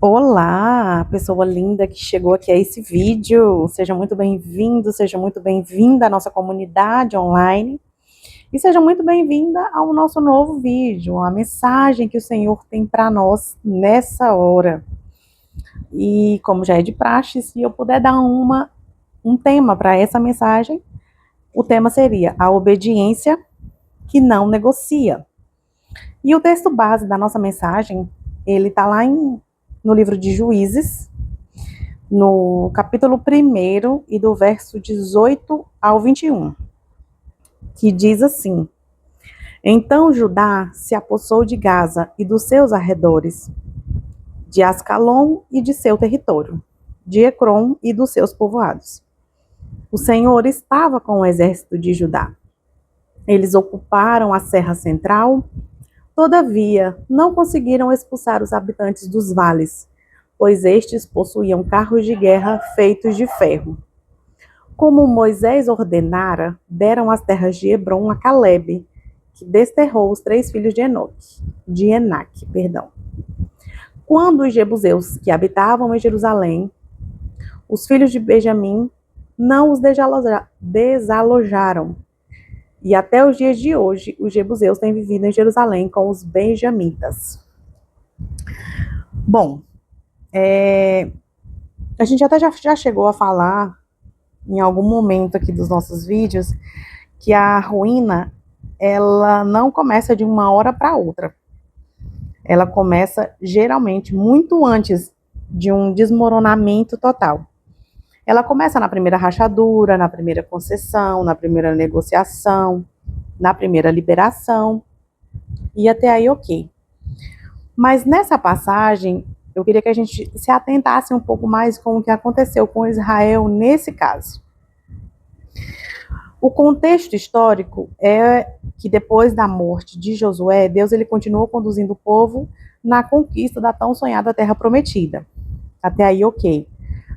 Olá, pessoa linda que chegou aqui a esse vídeo. Seja muito bem-vindo, seja muito bem-vinda à nossa comunidade online e seja muito bem-vinda ao nosso novo vídeo, a mensagem que o Senhor tem para nós nessa hora. E como já é de praxe, se eu puder dar um tema para essa mensagem, o tema seria a obediência que não negocia. E o texto base da nossa mensagem, ele está lá no livro de Juízes, no capítulo 1 e do verso 18 ao 21, que diz assim: Então Judá se apossou de Gaza e dos seus arredores, de Ascalon e de seu território, de Ecrom e dos seus povoados. O Senhor estava com o exército de Judá. Eles ocuparam a Serra Central, todavia não conseguiram expulsar os habitantes dos vales, pois estes possuíam carros de guerra feitos de ferro. Como Moisés ordenara, deram as terras de Hebron a Calebe, que desterrou os 3 filhos de Enaque. Quando os jebuseus que habitavam em Jerusalém, os filhos de Benjamim, não os desalojaram. E até os dias de hoje, os jebuseus têm vivido em Jerusalém com os benjamitas. Bom, a gente até já chegou a falar em algum momento aqui dos nossos vídeos que a ruína, ela não começa de uma hora para outra. Ela começa geralmente muito antes de um desmoronamento total. Ela começa na primeira rachadura, na primeira concessão, na primeira negociação, na primeira liberação, e até aí ok. Mas nessa passagem, eu queria que a gente se atentasse um pouco mais com o que aconteceu com Israel nesse caso. O contexto histórico é que depois da morte de Josué, Deus ele continuou conduzindo o povo na conquista da tão sonhada terra prometida. Até aí, ok.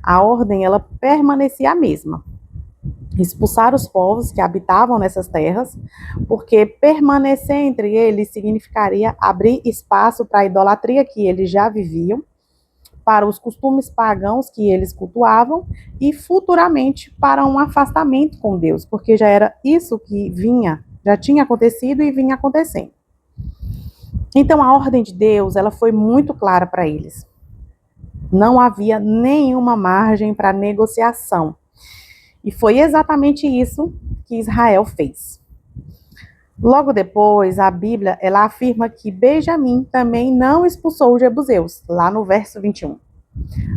A ordem ela permanecia a mesma. Expulsar os povos que habitavam nessas terras, porque permanecer entre eles significaria abrir espaço para a idolatria que eles já viviam, para os costumes pagãos que eles cultuavam e futuramente para um afastamento com Deus, porque já era isso que já tinha acontecido e vinha acontecendo. Então a ordem de Deus, ela foi muito clara para eles. Não havia nenhuma margem para negociação. E foi exatamente isso que Israel fez. Logo depois, a Bíblia ela afirma que Benjamim também não expulsou os jebuseus, lá no verso 21.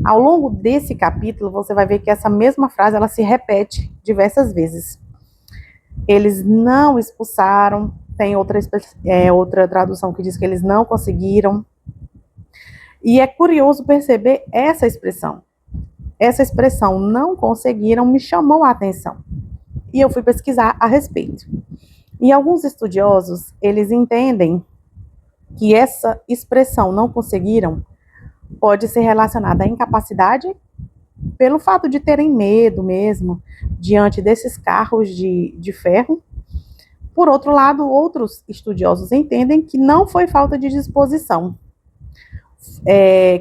Ao longo desse capítulo, você vai ver que essa mesma frase ela se repete diversas vezes. Eles não expulsaram, tem outra tradução que diz que eles não conseguiram. E é curioso perceber essa expressão. Essa expressão, não conseguiram, me chamou a atenção. E eu fui pesquisar a respeito. E alguns estudiosos, eles entendem que essa expressão não conseguiram pode ser relacionada à incapacidade pelo fato de terem medo mesmo diante desses carros de ferro. Por outro lado, outros estudiosos entendem que não foi falta de disposição,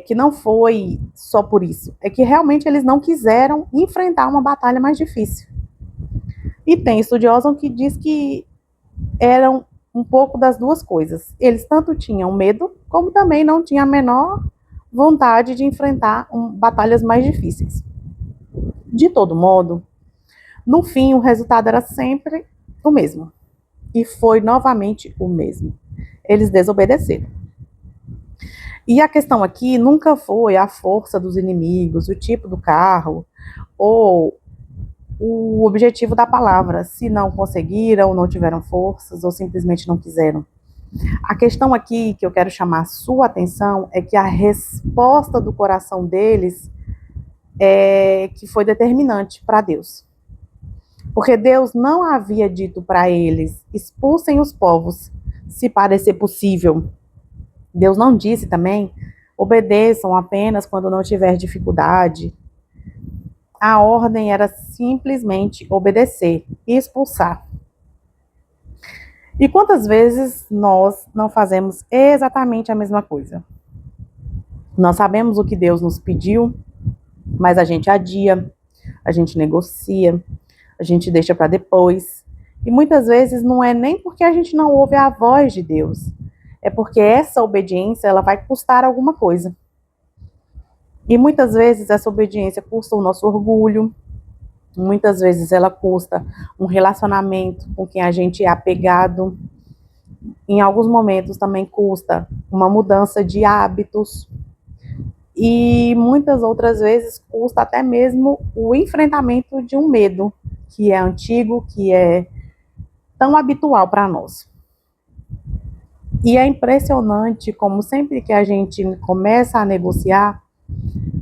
que não foi só por isso, é que realmente eles não quiseram enfrentar uma batalha mais difícil. E tem estudiosos que diz que eram um pouco das duas coisas. Eles tanto tinham medo, como também não tinham a menor vontade de enfrentar batalhas mais difíceis. De todo modo, no fim, o resultado era sempre o mesmo. E foi novamente o mesmo. Eles desobedeceram. E a questão aqui nunca foi a força dos inimigos, o tipo do carro, ou o objetivo da palavra, se não conseguiram, não tiveram forças, ou simplesmente não quiseram. A questão aqui que eu quero chamar a sua atenção é que a resposta do coração deles é que foi determinante para Deus. Porque Deus não havia dito para eles, expulsem os povos, se parecer possível. Deus não disse também, obedeçam apenas quando não tiver dificuldade. A ordem era simplesmente obedecer e expulsar. E quantas vezes nós não fazemos exatamente a mesma coisa? Nós sabemos o que Deus nos pediu, mas a gente adia, a gente negocia, a gente deixa para depois. E muitas vezes não é nem porque a gente não ouve a voz de Deus, é porque essa obediência ela vai custar alguma coisa. E muitas vezes essa obediência custa o nosso orgulho, muitas vezes ela custa um relacionamento com quem a gente é apegado. Em alguns momentos também custa uma mudança de hábitos. E muitas outras vezes custa até mesmo o enfrentamento de um medo que é antigo, que é tão habitual para nós. E é impressionante como sempre que a gente começa a negociar,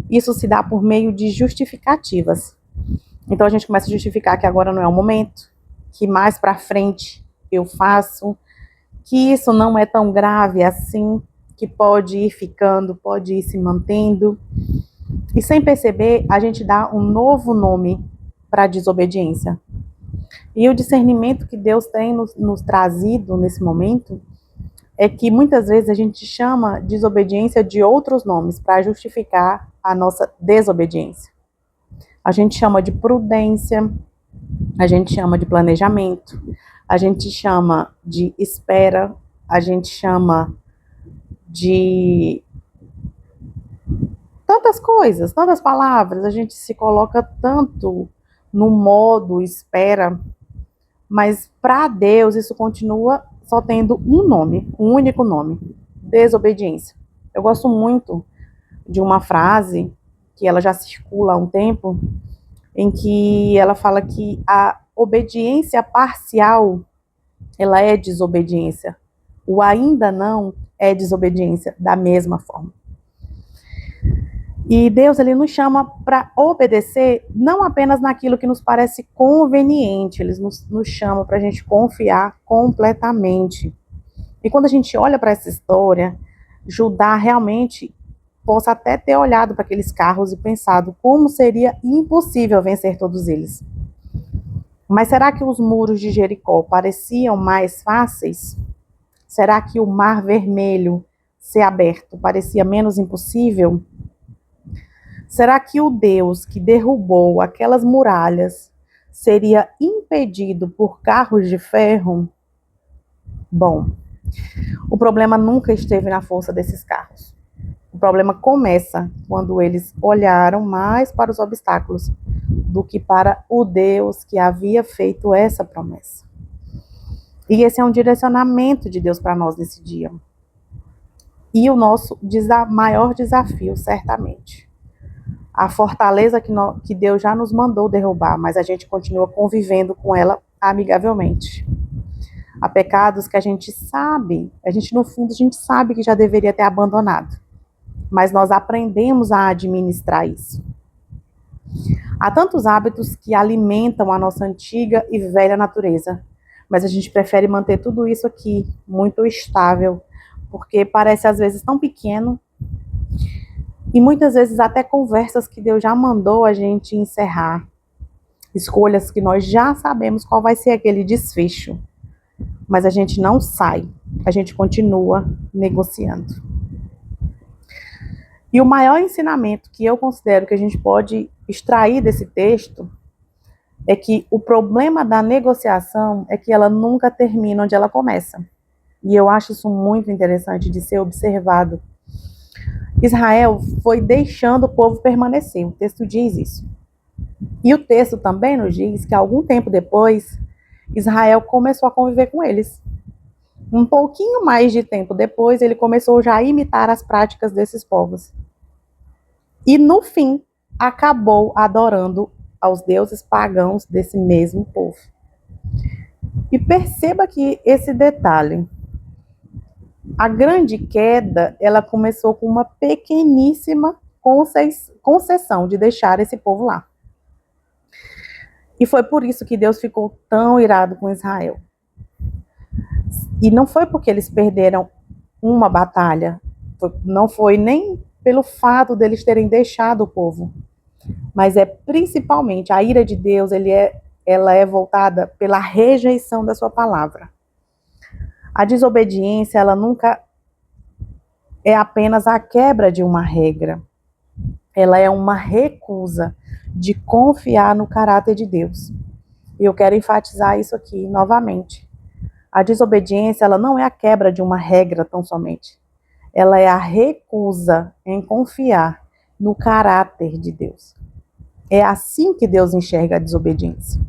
isso se dá por meio de justificativas. Então a gente começa a justificar que agora não é o momento, que mais para frente eu faço, que isso não é tão grave assim, que pode ir ficando, pode ir se mantendo. E sem perceber, a gente dá um novo nome para a desobediência. E o discernimento que Deus tem nos trazido nesse momento é que muitas vezes a gente chama desobediência de outros nomes para justificar a nossa desobediência. A gente chama de prudência, a gente chama de planejamento, a gente chama de espera, a gente chama de tantas coisas, tantas palavras, a gente se coloca tanto no modo espera, mas para Deus isso continua só tendo um nome, um único nome: desobediência. Eu gosto muito de uma frase que ela já circula há um tempo, em que ela fala que a obediência parcial, ela é desobediência. O ainda não é desobediência da mesma forma. E Deus, ele nos chama para obedecer não apenas naquilo que nos parece conveniente, ele nos chama para a gente confiar completamente. E quando a gente olha para essa história, Judá realmente possa até ter olhado para aqueles carros e pensado como seria impossível vencer todos eles. Mas será que os muros de Jericó pareciam mais fáceis? Será que o mar vermelho ser aberto parecia menos impossível? Será que o Deus que derrubou aquelas muralhas seria impedido por carros de ferro? Bom, o problema nunca esteve na força desses carros. O problema começa quando eles olharam mais para os obstáculos do que para o Deus que havia feito essa promessa. E esse é um direcionamento de Deus para nós nesse dia. E o nosso maior desafio, certamente. A fortaleza que Deus já nos mandou derrubar, mas a gente continua convivendo com ela amigavelmente. Há pecados que a gente sabe, no fundo, a gente sabe que já deveria ter abandonado, mas nós aprendemos a administrar isso. Há tantos hábitos que alimentam a nossa antiga e velha natureza, mas a gente prefere manter tudo isso aqui muito estável, porque parece às vezes tão pequeno, e muitas vezes até conversas que Deus já mandou a gente encerrar, escolhas que nós já sabemos qual vai ser aquele desfecho, mas a gente não sai, a gente continua negociando. E o maior ensinamento que eu considero que a gente pode extrair desse texto é que o problema da negociação é que ela nunca termina onde ela começa. E eu acho isso muito interessante de ser observado. Israel foi deixando o povo permanecer, o texto diz isso. E o texto também nos diz que algum tempo depois, Israel começou a conviver com eles. Um pouquinho mais de tempo depois, ele começou já a imitar as práticas desses povos. E no fim, acabou adorando aos deuses pagãos desse mesmo povo. E perceba que esse detalhe, a grande queda, ela começou com uma pequeníssima concessão de deixar esse povo lá. E foi por isso que Deus ficou tão irado com Israel. E não foi porque eles perderam uma batalha, não foi nem pelo fato deles terem deixado o povo, mas é principalmente a ira de Deus, ela é voltada pela rejeição da sua palavra. A desobediência, ela nunca é apenas a quebra de uma regra. Ela é uma recusa de confiar no caráter de Deus. E eu quero enfatizar isso aqui novamente. A desobediência, ela não é a quebra de uma regra tão somente. Ela é a recusa em confiar no caráter de Deus. É assim que Deus enxerga a desobediência.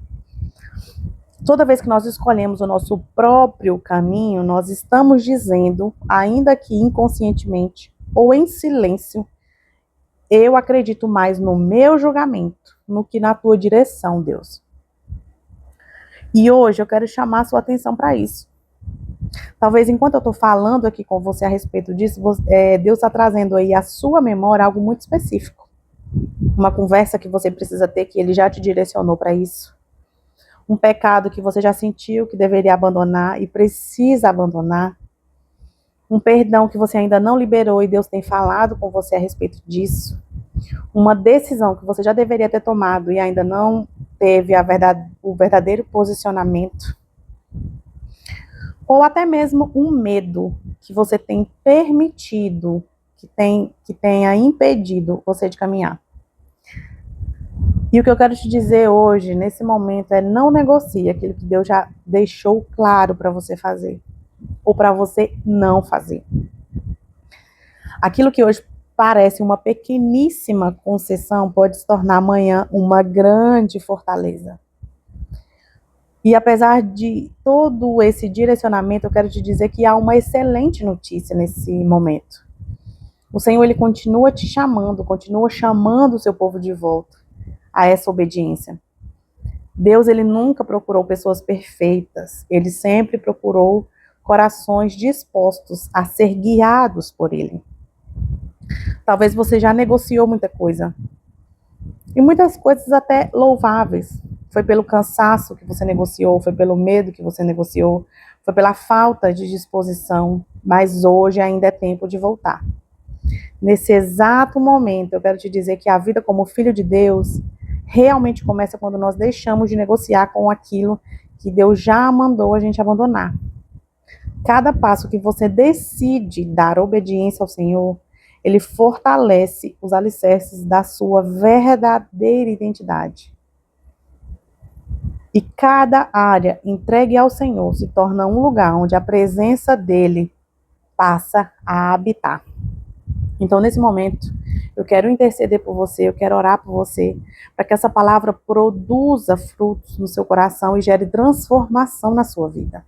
Toda vez que nós escolhemos o nosso próprio caminho, nós estamos dizendo, ainda que inconscientemente ou em silêncio, eu acredito mais no meu julgamento, no que na tua direção, Deus. E hoje eu quero chamar a sua atenção para isso. Talvez enquanto eu estou falando aqui com você a respeito disso, Deus está trazendo aí à sua memória algo muito específico. Uma conversa que você precisa ter, que Ele já te direcionou para isso. Um pecado que você já sentiu que deveria abandonar e precisa abandonar. Um perdão que você ainda não liberou e Deus tem falado com você a respeito disso. Uma decisão que você já deveria ter tomado e ainda não teve o verdadeiro posicionamento. Ou até mesmo um medo que você tem permitido, que tenha impedido você de caminhar. E o que eu quero te dizer hoje, nesse momento, é não negocie aquilo que Deus já deixou claro para você fazer. Ou para você não fazer. Aquilo que hoje parece uma pequeníssima concessão pode se tornar amanhã uma grande fortaleza. E apesar de todo esse direcionamento, eu quero te dizer que há uma excelente notícia nesse momento. O Senhor, Ele continua te chamando, continua chamando o seu povo de volta a essa obediência. Deus, Ele nunca procurou pessoas perfeitas, Ele sempre procurou corações dispostos a ser guiados por Ele. Talvez você já negociou muita coisa, e muitas coisas até louváveis. Foi pelo cansaço que você negociou, foi pelo medo que você negociou, foi pela falta de disposição, mas hoje ainda é tempo de voltar. Nesse exato momento, eu quero te dizer que a vida como filho de Deus realmente começa quando nós deixamos de negociar com aquilo que Deus já mandou a gente abandonar. Cada passo que você decide dar obediência ao Senhor, Ele fortalece os alicerces da sua verdadeira identidade. E cada área entregue ao Senhor se torna um lugar onde a presença dEle passa a habitar. Então, nesse momento, eu quero interceder por você, eu quero orar por você, para que essa palavra produza frutos no seu coração e gere transformação na sua vida.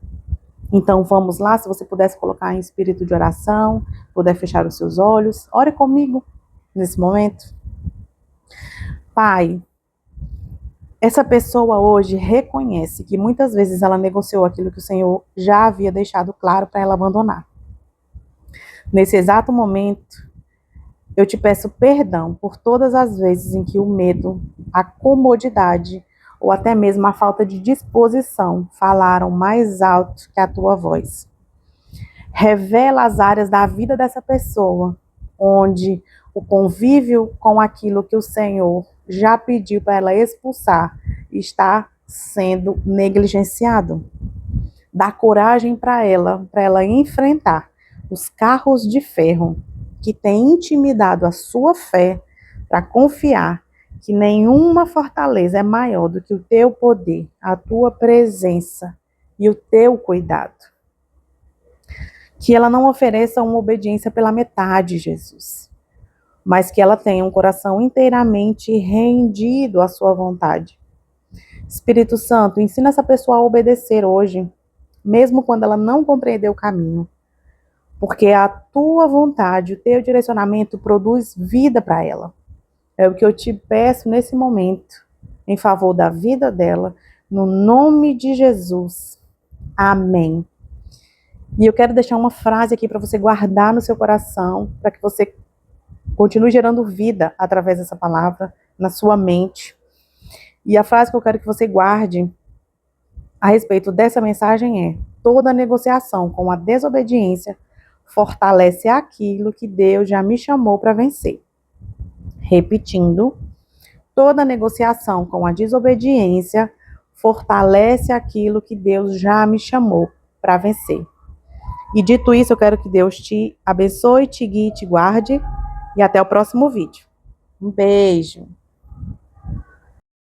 Então, vamos lá, se você pudesse colocar em espírito de oração, puder fechar os seus olhos, ore comigo nesse momento. Pai, essa pessoa hoje reconhece que muitas vezes ela negociou aquilo que o Senhor já havia deixado claro para ela abandonar. Nesse exato momento, eu te peço perdão por todas as vezes em que o medo, a comodidade ou até mesmo a falta de disposição falaram mais alto que a tua voz. Revela as áreas da vida dessa pessoa onde o convívio com aquilo que o Senhor já pediu para ela expulsar está sendo negligenciado. Dá coragem para ela enfrentar os carros de ferro que têm intimidado a sua fé para confiar que nenhuma fortaleza é maior do que o teu poder, a tua presença e o teu cuidado. Que ela não ofereça uma obediência pela metade, Jesus, mas que ela tenha um coração inteiramente rendido à sua vontade. Espírito Santo, ensina essa pessoa a obedecer hoje, mesmo quando ela não compreendeu o caminho, porque a tua vontade, o teu direcionamento produz vida para ela. É o que eu te peço nesse momento, em favor da vida dela, no nome de Jesus. Amém. E eu quero deixar uma frase aqui para você guardar no seu coração, para que você continue gerando vida através dessa palavra na sua mente. E a frase que eu quero que você guarde a respeito dessa mensagem é: toda negociação com a desobediência fortalece aquilo que Deus já me chamou para vencer. Repetindo, toda negociação com a desobediência fortalece aquilo que Deus já me chamou para vencer. E dito isso, eu quero que Deus te abençoe, te guie, te guarde. E até o próximo vídeo. Um beijo.